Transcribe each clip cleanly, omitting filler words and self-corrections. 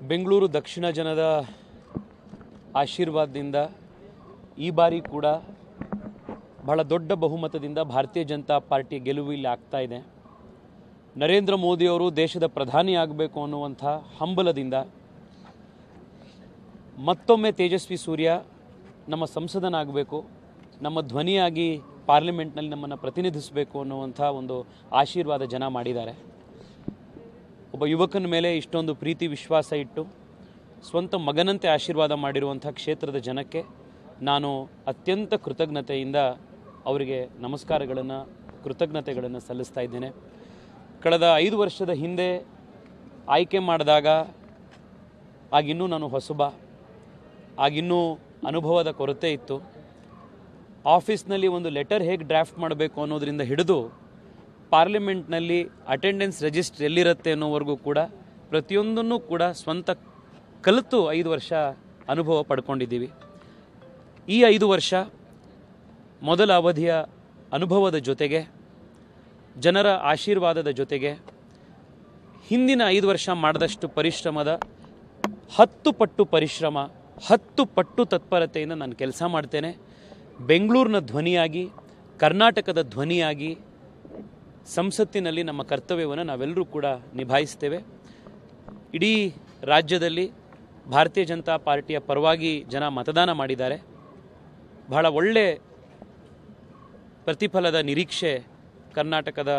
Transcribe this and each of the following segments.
ಬೆಂಗಳೂರು ದಕ್ಷಿಣ ಜನದ ಆಶೀರ್ವಾದದಿಂದ ಈ ಬಾರಿ ಕೂಡ ಬಹಳ ದೊಡ್ಡ ಬಹುಮತದಿಂದ ಭಾರತೀಯ ಜನತಾ ಪಾರ್ಟಿಯ ಗೆಲುವು ಇಲ್ಲಿ ಆಗ್ತಾ ಇದೆ. ನರೇಂದ್ರ ಮೋದಿಯವರು ದೇಶದ ಪ್ರಧಾನಿ ಆಗಬೇಕು ಅನ್ನುವಂಥ ಹಂಬಲದಿಂದ ಮತ್ತೊಮ್ಮೆ ತೇಜಸ್ವಿ ಸೂರ್ಯ ನಮ್ಮ ಸಂಸದನಾಗಬೇಕು, ನಮ್ಮ ಧ್ವನಿಯಾಗಿ ಪಾರ್ಲಿಮೆಂಟ್ನಲ್ಲಿ ನಮ್ಮನ್ನು ಪ್ರತಿನಿಧಿಸಬೇಕು ಅನ್ನುವಂಥ ಒಂದು ಆಶೀರ್ವಾದ ಜನ ಮಾಡಿದ್ದಾರೆ. ಒಬ್ಬ ಯುವಕನ ಮೇಲೆ ಇಷ್ಟೊಂದು ಪ್ರೀತಿ ವಿಶ್ವಾಸ ಇಟ್ಟು ಸ್ವಂತ ಮಗನಂತೆ ಆಶೀರ್ವಾದ ಮಾಡಿರುವಂಥ ಕ್ಷೇತ್ರದ ಜನಕ್ಕೆ ನಾನು ಅತ್ಯಂತ ಕೃತಜ್ಞತೆಯಿಂದ ಅವರಿಗೆ ನಮಸ್ಕಾರಗಳನ್ನು ಕೃತಜ್ಞತೆಗಳನ್ನು ಸಲ್ಲಿಸ್ತಾ ಇದ್ದೇನೆ. ಕಳೆದ 5 ವರ್ಷದ ಹಿಂದೆ ಆಯ್ಕೆ ಮಾಡಿದಾಗ ಆಗಿನ್ನೂ ನಾನು ಹೊಸಬ, ಆಗಿನ್ನೂ ಅನುಭವದ ಕೊರತೆ ಇತ್ತು. ಆಫೀಸ್ನಲ್ಲಿ ಒಂದು ಲೆಟರ್ ಹೇಗೆ ಡ್ರಾಫ್ಟ್ ಮಾಡಬೇಕು ಅನ್ನೋದರಿಂದ ಹಿಡಿದು ಪಾರ್ಲಿಮೆಂಟ್ನಲ್ಲಿ ಅಟೆಂಡೆನ್ಸ್ ರಿಜಿಸ್ಟರ್ ಎಲ್ಲಿರುತ್ತೆ ಅನ್ನೋವರೆಗೂ ಕೂಡ ಪ್ರತಿಯೊಂದನ್ನು ಕೂಡ ಸ್ವಂತ ಕಲಿತು 5 ವರ್ಷ ಅನುಭವ ಪಡ್ಕೊಂಡಿದ್ದೀವಿ. ಈ 5 ವರ್ಷ ಮೊದಲ ಅವಧಿಯ ಅನುಭವದ ಜೊತೆಗೆ ಜನರ ಆಶೀರ್ವಾದದ ಜೊತೆಗೆ ಹಿಂದಿನ 5 ವರ್ಷ ಮಾಡಿದಷ್ಟು ಪರಿಶ್ರಮದ 10 ಪಟ್ಟು ಪರಿಶ್ರಮ 10 ಪಟ್ಟು ತತ್ಪರತೆಯಿಂದ ನಾನು ಕೆಲಸ ಮಾಡ್ತೇನೆ. ಬೆಂಗಳೂರಿನ ಧ್ವನಿಯಾಗಿ, ಕರ್ನಾಟಕದ ಧ್ವನಿಯಾಗಿ ಸಂಸತ್ತಿನಲ್ಲಿ ನಮ್ಮ ಕರ್ತವ್ಯವನ್ನು ನಾವೆಲ್ಲರೂ ಕೂಡ ನಿಭಾಯಿಸ್ತೇವೆ. ಇಡೀ ರಾಜ್ಯದಲ್ಲಿ ಭಾರತೀಯ ಜನತಾ ಪಾರ್ಟಿಯ ಪರವಾಗಿ ಜನ ಮತದಾನ ಮಾಡಿದ್ದಾರೆ. ಬಹಳ ಒಳ್ಳೆ ಪ್ರತಿಫಲದ ನಿರೀಕ್ಷೆ ಕರ್ನಾಟಕದ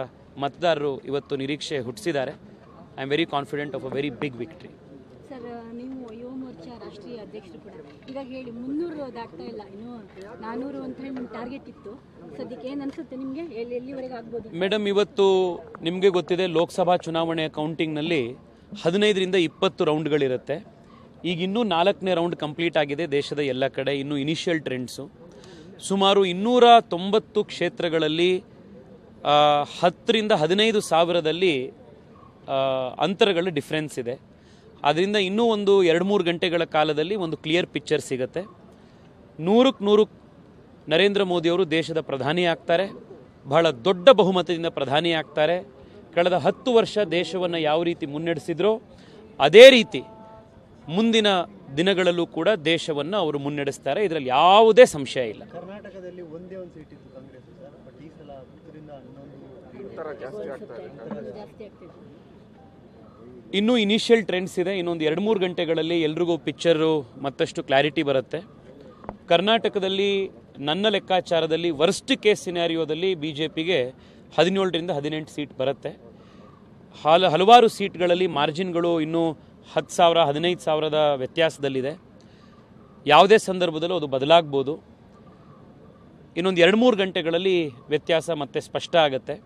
ಮತದಾರರು ಇವತ್ತು ನಿರೀಕ್ಷೆ ಹುಟ್ಟಿಸಿದ್ದಾರೆ. I am very confident of a very big victory. Sir, ನೀವು ಯುವ ಮೋರ್ಚಾ ರಾಷ್ಟ್ರೀಯ ಅಧ್ಯಕ್ಷರು ಕೂಡ ಈಗ ಹೇಳಿ 300 ದಾಟ್ತಾ ಇಲ್ಲ, ಇನ್ನು 400 ಅಂತ ಹೇಳಿ ನಿಮ್ಮ ಟಾರ್ಗೆಟ್ ಇತ್ತು. ಸದ್ಯಕ್ಕೆ ಏನು ಅನ್ಸುತ್ತೆ ನಿಮಗೆ, ಎಲ್ಲಿವರೆಗೆ ಆಗ್ಬೋದು? ಮೇಡಮ್, ಇವತ್ತು ನಿಮಗೆ ಗೊತ್ತಿದೆ ಲೋಕಸಭಾ ಚುನಾವಣೆಯ ಕೌಂಟಿಂಗ್ನಲ್ಲಿ 15ರಿಂದ 20 ರೌಂಡ್ಗಳಿರುತ್ತೆ. ಈಗ ಇನ್ನೂ 4ನೇ ರೌಂಡ್ ಕಂಪ್ಲೀಟ್ ಆಗಿದೆ ದೇಶದ ಎಲ್ಲ ಕಡೆ. ಇನ್ನೂ ಇನಿಷಿಯಲ್ ಟ್ರೆಂಡ್ಸು ಸುಮಾರು 290 ಕ್ಷೇತ್ರಗಳಲ್ಲಿ 10ರಿಂದ 15 ಸಾವಿರದಲ್ಲಿ ಅಂತರಗಳು ಡಿಫ್ರೆನ್ಸ್ ಇದೆ. ಆದ್ದರಿಂದ ಇನ್ನೂ ಒಂದು 2-3 ಗಂಟೆಗಳ ಕಾಲದಲ್ಲಿ ಒಂದು ಕ್ಲಿಯರ್ ಪಿಕ್ಚರ್ ಸಿಗುತ್ತೆ. 100ಕ್ಕೆ 100 ನರೇಂದ್ರ ಮೋದಿಯವರು ದೇಶದ ಪ್ರಧಾನಿ ಆಗ್ತಾರೆ, ಬಹಳ ದೊಡ್ಡ ಬಹುಮತದಿಂದ ಪ್ರಧಾನಿ ಆಗ್ತಾರೆ. ಕಳೆದ 10 ವರ್ಷ ದೇಶವನ್ನು ಯಾವ ರೀತಿ ಮುನ್ನಡೆಸಿದ್ರೋ ಅದೇ ರೀತಿ ಮುಂದಿನ ದಿನಗಳಲ್ಲೂ ಕೂಡ ದೇಶವನ್ನು ಅವರು ಮುನ್ನಡೆಸ್ತಾರೆ. ಇದರಲ್ಲಿ ಯಾವುದೇ ಸಂಶಯ ಇಲ್ಲ. ಕರ್ನಾಟಕದಲ್ಲಿ ಒಂದೇ ಒಂದು ಸೀಟ್ ಇತ್ತು ಕಾಂಗ್ರೆಸ್ ಸರ್, ಬಟ್ ಈ ಸಲ 10ರಿಂದ 11 ಜಾಸ್ತಿ ಆಗ್ತದೆ. ಇನ್ನೂ ಇನಿಷಿಯಲ್ ಟ್ರೆಂಡ್ಸ್ ಇದೆ. ಇನ್ನೊಂದು 2-3 ಗಂಟೆಗಳಲ್ಲಿ ಎಲ್ರಿಗೂ ಪಿಕ್ಚರು ಮತ್ತಷ್ಟು ಕ್ಲಾರಿಟಿ ಬರುತ್ತೆ. ಕರ್ನಾಟಕದಲ್ಲಿ ನನ್ನ ಲೆಕ್ಕಾಚಾರದಲ್ಲಿ ವರ್ಸ್ಟ್ ಕೇಸ್ ಸಿನಾರಿಯೋದಲ್ಲಿ BJPಗೆ 17ರಿಂದ 18 ಸೀಟ್ ಬರುತ್ತೆ. ಹಲವಾರು ಸೀಟ್ಗಳಲ್ಲಿ ಮಾರ್ಜಿನ್ಗಳು ಇನ್ನೂ 10,000 15,000ದ ವ್ಯತ್ಯಾಸದಲ್ಲಿದೆ. ಯಾವುದೇ ಸಂದರ್ಭದಲ್ಲೂ ಅದು ಬದಲಾಗ್ಬೋದು. ಇನ್ನೊಂದು 2-3 ಗಂಟೆಗಳಲ್ಲಿ ವ್ಯತ್ಯಾಸ ಮತ್ತೆ ಸ್ಪಷ್ಟ ಆಗುತ್ತೆ.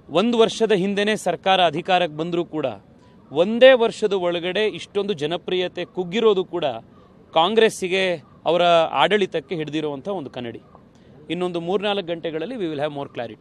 1 ವರ್ಷದ ಹಿಂದೆನೇ ಸರ್ಕಾರ ಅಧಿಕಾರಕ್ಕೆ ಬಂದರೂ ಕೂಡ ಒಂದೇ ವರ್ಷದ ಒಳಗಡೆ ಇಷ್ಟೊಂದು ಜನಪ್ರಿಯತೆ ಕುಗ್ಗಿರೋದು ಕೂಡ ಕಾಂಗ್ರೆಸ್ಸಿಗೆ ಅವರ ಆಡಳಿತಕ್ಕೆ ಹಿಡಿದಿರುವಂಥ ಒಂದು ಕನ್ನಡಿ. ಇನ್ನೊಂದು 3-4 ಗಂಟೆಗಳಲ್ಲಿ we will have more clarity.